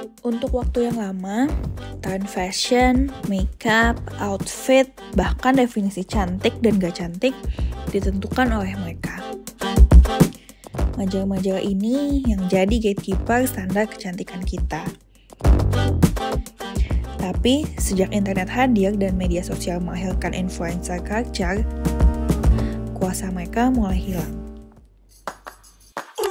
Untuk waktu yang lama, tren fashion, makeup, outfit, bahkan definisi cantik dan gak cantik ditentukan oleh mereka. Majalah-majalah ini yang jadi gatekeeper standar kecantikan kita. Tapi, sejak internet hadir dan media sosial melahirkan influencer culture, kuasa mereka mulai hilang.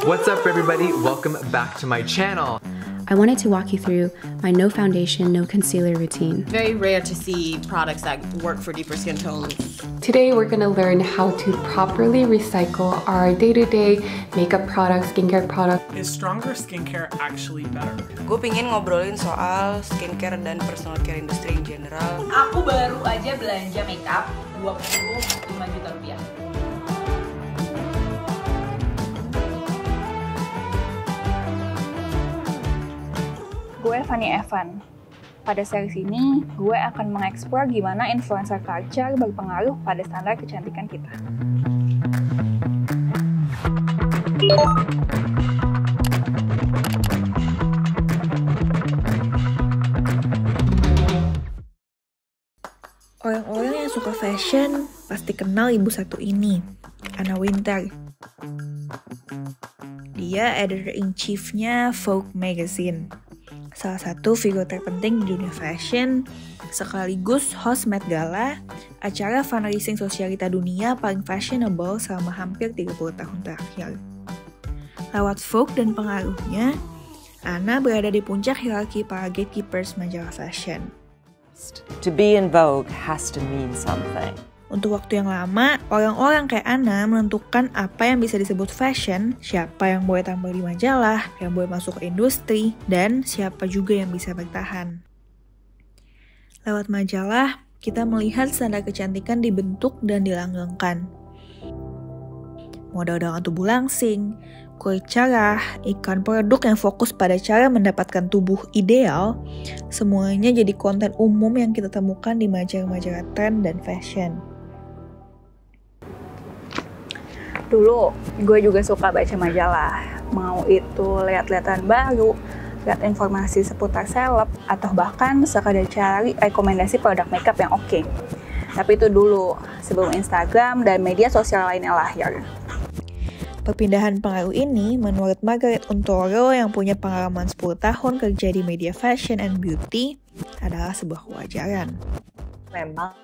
What's up everybody? Welcome back to my channel. I wanted to walk you through my no foundation, no concealer routine. Very rare to see products that work for deeper skin tones. Today we're going to learn how to properly recycle our day-to-day makeup products, skincare products. Is stronger skincare actually better? Gue pingin ngobrolin soal skincare dan personal care industry in general. Aku baru aja belanja makeup 25 juta rupiah. Gue Fanny Evan. Pada series ini, gue akan mengeksplor gimana influencer culture berpengaruh pada standar kecantikan kita. Orang-orang yang suka fashion pasti kenal ibu satu ini, Anna Wintour. Dia editor-in-chief-nya Vogue Magazine. Salah satu figur terpenting di dunia fashion, sekaligus host Met Gala, acara fundraising sosialita dunia paling fashionable selama hampir 30 tahun terakhir. Lewat Vogue dan pengaruhnya, Anna berada di puncak hierarki para gatekeepers majalah fashion. To be in Vogue has to mean something. Untuk waktu yang lama, orang-orang kayak Anna menentukan apa yang bisa disebut fashion, siapa yang boleh tampil di majalah, yang boleh masuk ke industri, dan siapa juga yang bisa bertahan. Lewat majalah, kita melihat standar kecantikan dibentuk dan dilanggengkan. Model dengan tubuh langsing, kulit cerah, iklan produk yang fokus pada cara mendapatkan tubuh ideal, semuanya jadi konten umum yang kita temukan di majalah-majalah tren dan fashion. Dulu, gue juga suka baca majalah. Mau itu lihat-lihatan baru, lihat informasi seputar seleb, atau bahkan sekadar cari rekomendasi produk makeup yang oke. Tapi itu dulu, sebelum Instagram dan media sosial lainnya lahir. Perpindahan pengaruh ini menurut Margaret Untoro yang punya pengalaman 10 tahun kerja di media fashion and beauty adalah sebuah kewajaran. Memang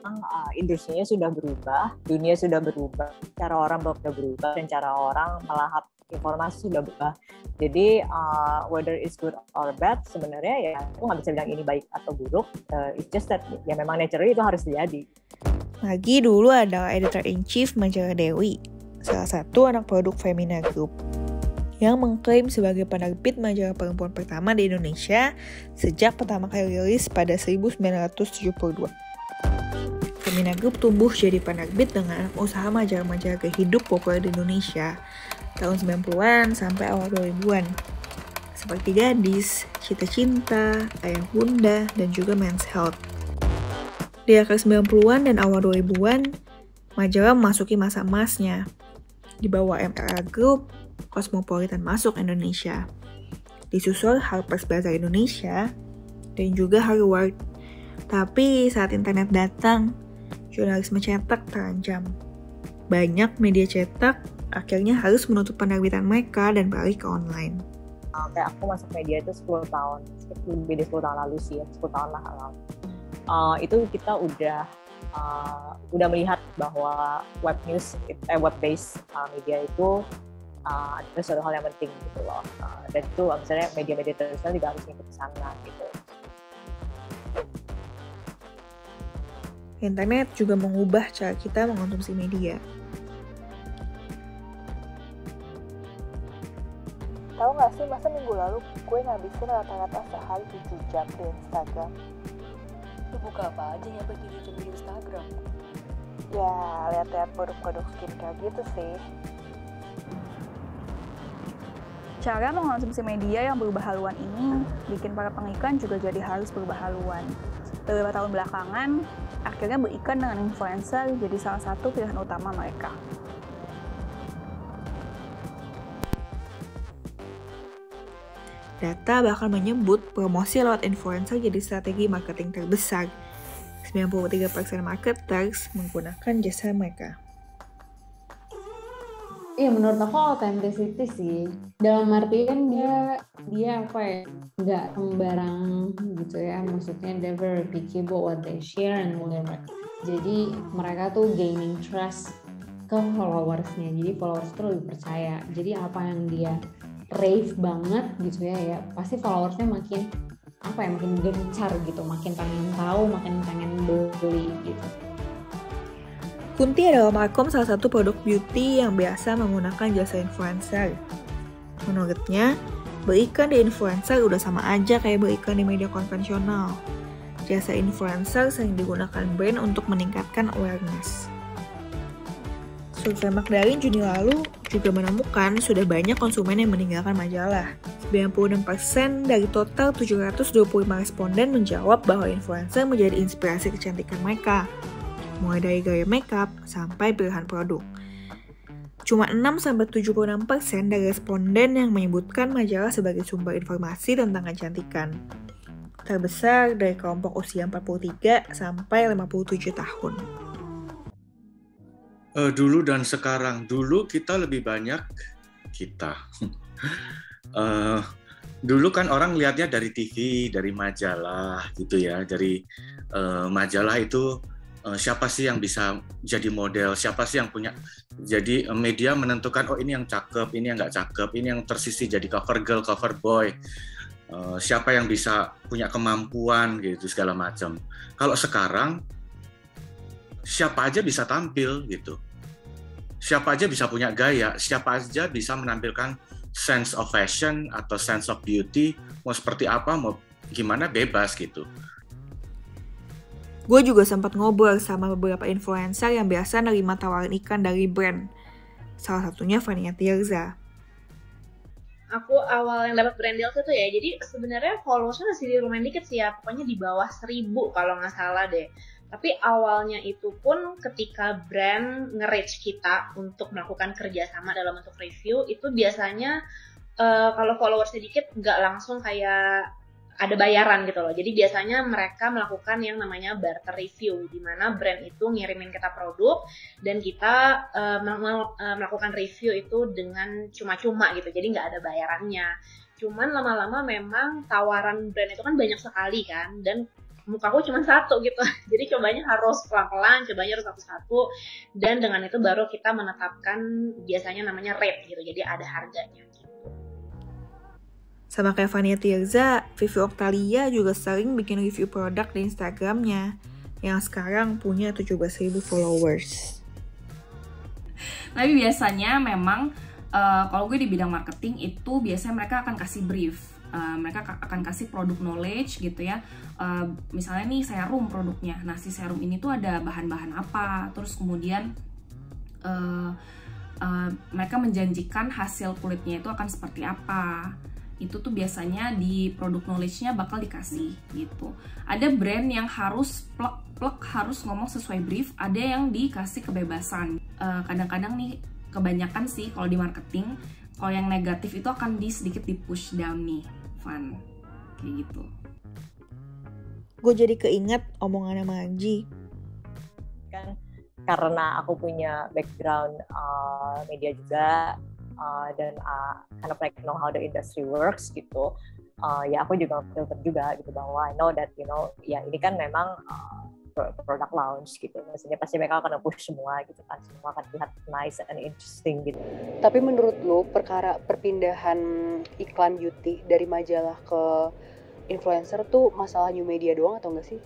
industrinya sudah berubah, dunia sudah berubah, cara orang sudah berubah, dan cara orang melahap informasi sudah berubah. Jadi whether it's good or bad, sebenarnya ya aku nggak bisa bilang ini baik atau buruk. It's just that ya memang naturally itu harus terjadi. Lagi dulu adalah editor-in-chief majalah Dewi, salah satu anak produk Femina Group, yang mengklaim sebagai penerbit majalah perempuan pertama di Indonesia sejak pertama kali rilis pada 1972. Femina Group tumbuh jadi penerbit dengan anak usaha majalah-majalah gaya hidup populer di Indonesia tahun 90-an sampai awal 2000-an. Seperti Gadis, Cita Cinta, Ayah Bunda, dan juga Men's Health. Di akhir 90-an dan awal 2000-an, majalah memasuki masa emasnya. Di bawah MRA Group, Cosmopolitan masuk Indonesia. Disusul Harper's Bazaar Indonesia, dan juga Harvard. Tapi saat internet datang, jurnalisme cetak terancam. Banyak media cetak akhirnya harus menutup penerbitan mereka dan beralih ke online. Kayak aku masuk media itu 10 tahun, lebih dari 10 tahun lalu sih, 10 tahun lah lalu. Itu kita udah melihat bahwa web based media itu adalah suatu hal yang penting gitu loh. Dan itu misalnya media-media tradisional juga harus ikut ke sana gitu. Internet juga mengubah cara kita mengkonsumsi media. Tahu nggak sih, masa minggu lalu gue ngabisin rata-rata sehari 7 jam di Instagram. Lu buka apa aja nyampe 7 jam di Instagram? Ya, lihat-lihat produk-produk skincare gitu sih. Cara mengkonsumsi media yang berubah haluan ini bikin para pengiklan juga jadi harus berubah haluan. Beberapa tahun belakangan, akhirnya beriklan dengan influencer jadi salah satu pilihan utama mereka. Data bahkan menyebut promosi lewat influencer jadi strategi marketing terbesar. 93% marketers menggunakan jasa mereka. Iya, menurut aku authenticity sih. Dalam artian dia apa ya, nggak sembarang gitu ya. Maksudnya they're very picky about what they share and whatever. Jadi mereka tuh gaining trust ke followersnya. Jadi followers tuh lebih percaya. Jadi apa yang dia rave banget gitu ya, pasti followersnya makin gencar gitu, makin pengen tahu, makin pengen beli gitu. Kunti adalah markom salah satu produk beauty yang biasa menggunakan jasa influencer. Menurutnya, beriklan di influencer udah sama aja kayak beriklan di media konvensional. Jasa influencer sering digunakan brand untuk meningkatkan awareness. Survei McDarin Juni lalu juga menemukan sudah banyak konsumen yang meninggalkan majalah. 96% dari total 725 responden menjawab bahwa influencer menjadi inspirasi kecantikan mereka, mulai dari gaya makeup sampai pilihan produk. Cuma 6-76% dari responden yang menyebutkan majalah sebagai sumber informasi tentang kecantikan. Terbesar dari kelompok usia 43 sampai 57 tahun. Dulu dan sekarang. Dulu kita lebih banyak dulu kan orang lihatnya dari TV, dari majalah gitu ya. Dari majalah itu siapa sih yang bisa jadi model, siapa sih yang punya. Jadi media menentukan, oh ini yang cakep, ini yang nggak cakep, ini yang tersisih jadi cover girl, cover boy. Siapa yang bisa punya kemampuan gitu segala macam. Kalau sekarang siapa aja bisa tampil gitu. Siapa aja bisa punya gaya, siapa aja bisa menampilkan sense of fashion atau sense of beauty, mau seperti apa, mau gimana, bebas gitu. Gue juga sempat ngobrol sama beberapa influencer yang biasa nerima tawaran iklan dari brand. Salah satunya Vania Tirza. Aku awal yang dapat brand deal itu ya, jadi sebenarnya followersnya masih lumayan dikit sih ya, pokoknya di bawah 1.000 kalau nggak salah deh. Tapi awalnya itu pun ketika brand nge-reach kita untuk melakukan kerjasama dalam bentuk review, itu biasanya kalau followersnya dikit nggak langsung kayak ada bayaran gitu loh. Jadi biasanya mereka melakukan yang namanya barter review, di mana brand itu ngirimin kita produk dan kita melakukan review itu dengan cuma-cuma gitu. Jadi nggak ada bayarannya. Cuman lama-lama memang tawaran brand itu kan banyak sekali kan, dan mukaku cuma satu gitu. Jadi cobanya harus pelan-pelan, cobanya harus satu-satu, dan dengan itu baru kita menetapkan biasanya namanya rate gitu. Jadi ada harganya gitu. Sama kayak Vania Tirza, Vivi Octalia juga sering bikin review produk di Instagramnya yang sekarang punya 17.000 followers. Tapi biasanya memang kalau gue di bidang marketing itu biasanya mereka akan kasih brief. Mereka akan kasih produk knowledge gitu ya. Misalnya nih serum produknya. Nah si serum ini tuh ada bahan-bahan apa. Terus kemudian mereka menjanjikan hasil kulitnya itu akan seperti apa. Itu tuh biasanya di produk knowledge-nya bakal dikasih gitu. Ada brand yang harus plek harus ngomong sesuai brief. Ada yang dikasih kebebasan. Kadang-kadang nih kebanyakan sih kalau di marketing, kalau yang negatif itu akan sedikit di push down nih, Van, kayak gitu. Gue jadi keinget omongannya Marji. Kan karena aku punya background media juga, dan kind of like know how the industry works gitu, ya aku juga filter juga gitu bahwa I know that ya ini kan memang product launch gitu, maksudnya pasti mereka akan push semua gitu kan, semua akan terlihat nice and interesting gitu. Tapi menurut lo perkara perpindahan iklan beauty dari majalah ke influencer tuh masalah new media doang atau enggak sih?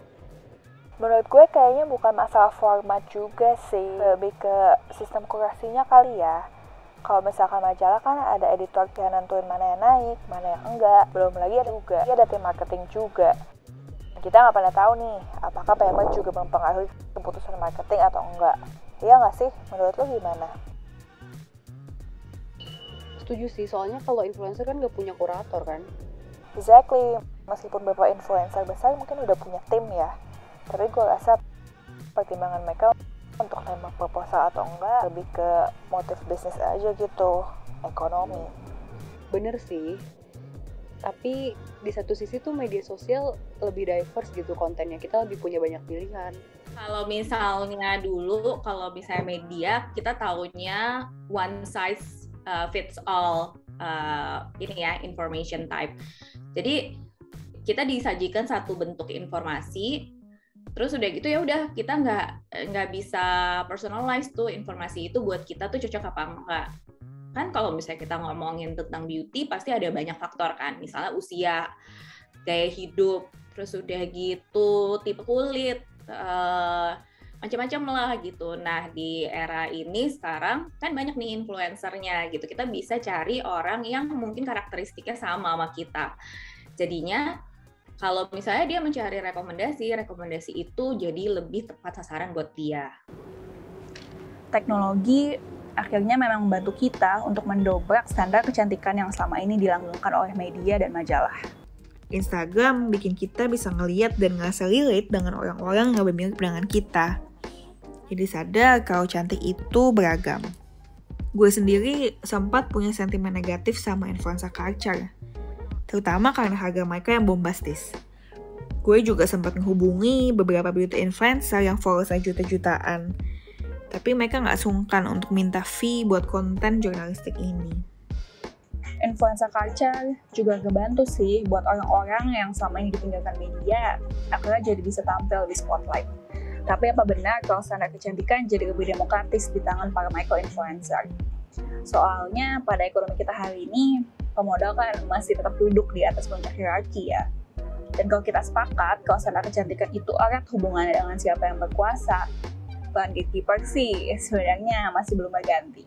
Menurut gue kayaknya bukan masalah format juga sih, lebih ke sistem kurasinya kali ya. Kalau misalkan majalah kan ada editor yang nentuin mana yang naik, mana yang enggak. Belum lagi ada tim marketing juga. Kita nggak pernah tahu nih, apakah PMR juga mempengaruhi keputusan marketing atau enggak. Iya nggak sih? Menurut lo gimana? Setuju sih, soalnya kalau influencer kan nggak punya kurator kan? Exactly. Meskipun beberapa influencer besar mungkin udah punya tim ya. Tapi gue rasa pertimbangan mereka untuk tembak proposal atau enggak lebih ke motif bisnis aja gitu, ekonomi. Bener sih. tapi di satu sisi tuh media sosial lebih diverse gitu kontennya, kita lebih punya banyak pilihan. Kalau misalnya dulu, kalau misalnya media, kita taunya one size fits all information type. Jadi kita disajikan satu bentuk informasi, terus udah gitu ya udah kita nggak bisa personalize tuh informasi itu buat kita tuh cocok apa enggak. Kan kalau misalnya kita ngomongin tentang beauty pasti ada banyak faktor kan, misalnya usia, gaya hidup, terus udah gitu tipe kulit, macam-macam lah gitu. Nah di era ini sekarang kan banyak nih influencernya gitu, kita bisa cari orang yang mungkin karakteristiknya sama kita. Jadinya kalau misalnya dia mencari rekomendasi itu jadi lebih tepat sasaran buat dia. Teknologi akhirnya memang membantu kita untuk mendobrak standar kecantikan yang selama ini dilanggengkan oleh media dan majalah. Instagram bikin kita bisa ngeliat dan ngerasa relate dengan orang-orang yang lebih mirip dengan kita. Jadi sadar kalau cantik itu beragam. Gue sendiri sempat punya sentimen negatif sama influencer culture, terutama karena harga mereka yang bombastis. Gue juga sempat menghubungi beberapa beauty influencer yang followersnya juta-jutaan, tapi mereka nggak sungkan untuk minta fee buat konten jurnalistik ini. Influencer culture juga ngebantu sih buat orang-orang yang selama ini ditinggalkan media, akhirnya jadi bisa tampil di spotlight. Tapi apa benar kalau standar kecantikan jadi lebih demokratis di tangan para micro-influencer? Soalnya pada ekonomi kita hari ini, pemodal kan masih tetap duduk di atas puncak hierarki ya. Dan kalau kita sepakat kalau standar kecantikan itu erat hubungannya dengan siapa yang berkuasa, peran gatekeeper sih sebenarnya masih belum berganti.